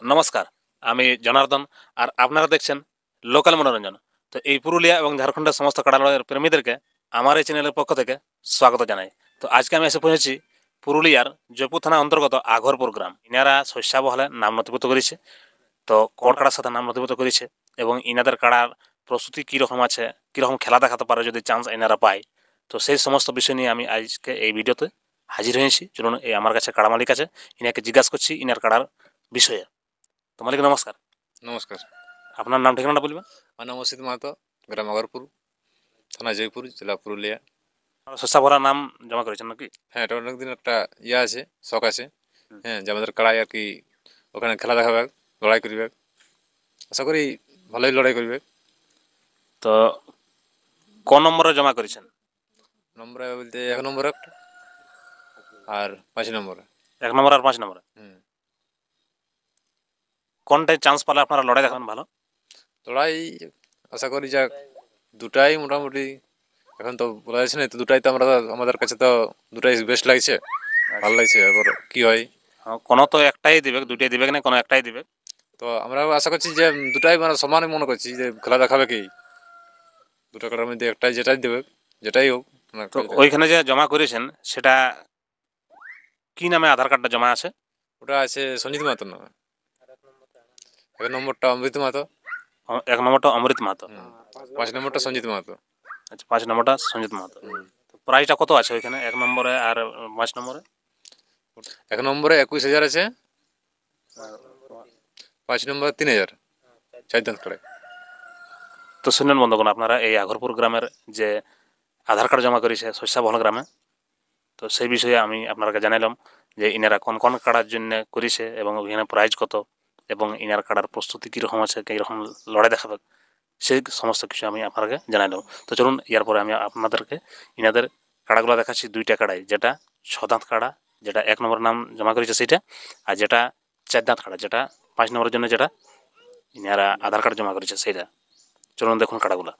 नमस्कार আমি জনার্দন আর আপনারা দেখছেন লোকাল মনোরঞ্জন। তো এই পুরুলিয়া এবং ঝাড়খণ্ডের সমস্ত কাড়ালয়ের প্রেমীদেরকে আমার এই চ্যানেলের পক্ষ থেকে স্বাগত জানাই। তো আজকে আমি এসে পৌঁছেছি পুরুলিয়ার জয়পুর থানা অন্তর্গত আঘরপুর গ্রাম। ইনারা শস্যাবহলে নাম নথিভুক্ত করেছে, তো কড় কাড়ার সাথে নাম নথিভুক্ত করেছে এবং ইনাদের কাড়ার প্রস্তুতি কীরকম আছে, কীরকম খেলা দেখাতে পারে যদি চান্স এনারা পায়, তো সেই সমস্ত বিষয় নিয়ে আমি আজকে এই ভিডিওতে হাজির হয়েছি। চলুন এই আমার কাছে কাড়া মালিক আছে, ইনাকে জিজ্ঞাসা করছি ইনার কাড়ার বিষয়ে। তো মালিক নমস্কার। নমস্কার। আপনার নাম ঠিকানাটা বলবেন? আমার নাম অসিত মাহাতো, গ্রাম আগরপুর, থানা জয়পুর, জেলা পুরুলিয়া। শস্যা ভরা নাম জমা করেছেন নাকি? হ্যাঁ, এটা অনেকদিন একটা আছে, শখ আছে। হ্যাঁ, যে আমাদের কাড়াই আর কি ওখানে খেলা দেখাবে, লড়াই করবে। আশা করি ভালোই লড়াই করবে। তো কোন নম্বরে জমা করেছেন? নম্বরে বলতে 1 নম্বর একটা আর 5 নম্বরে। 1 নম্বর আর 5 নম্বরে কোনটায় চান্স পালে আপনারা লড়াই দেখাবেন ভালো? লড়াই আশা করি যা দুটাই মোটামুটি এখন তো বলা যাচ্ছে না, তো দুটাই তো আমাদের কাছে তো দুটাই বেস্ট লাগছে, ভালো লাগছে। এবার কি হয়, কোনো তো একটাই দিবে, দুটাই দিবে না, কোনো একটাই দিবে। তো আমরা আশা করছি যে দুটাই মানে সমানই মনে করছি যে খেলা দেখাবে কি দুটো কাটার মধ্যে একটাই, যেটাই দেবে, যেটাই হোক। তো ওইখানে যে জমা করেছেন সেটা কি নামে আধার কার্ডটা জমা আছে? ওটা আছে সঞ্জিত মাহাতোর নামে। 1 নম্বরটা অমৃত মাহাতো। 1 নম্বরটা অমৃত মাহাতো। 5 নম্বরটা সঞ্জিত মাহাতো। আচ্ছা, 5 নম্বরটা সঞ্জিত মাহাতো। তো প্রাইসটা কত আছে ওইখানে 1 নম্বরে আর 5 নম্বরে? 1 নম্বরে 21,000 আছে, 5 নম্বরে 3,000, 4 দাঁত করে। তো শুনুন বন্ধুগণ, আপনারা এই আঘরপুর গ্রামের যে আধার কার্ড জমা করেছে শস্যাবহল গ্রামে, তো সেই বিষয়ে আমি আপনাকে জানালাম যে ইনারা কোন কোন কাড়ার জন্য করেছে এবং ওইখানে প্রাইজ কত এবং ইনার কাড়ার প্রস্তুতি কীরকম আছে, কীরকম লড়াই দেখাবে, সেই সমস্ত কিছু আমি আপনাকে জানালাম। তো চলুন এর পরে আমি আপনাদেরকে ইনাদের কাড়াগুলো দেখাচ্ছি। 2টা কাড়াই, যেটা 6 দাঁত কাড়া, যেটা 1 নম্বর নাম জমা করেছে সেইটা, আর যেটা 4 দাঁত কাড়া, যেটা 5 নম্বরের জন্য যেটা ইনারা আধার কার্ড জমা করেছে সেইটা। চলুন দেখুন কাড়াগুলা।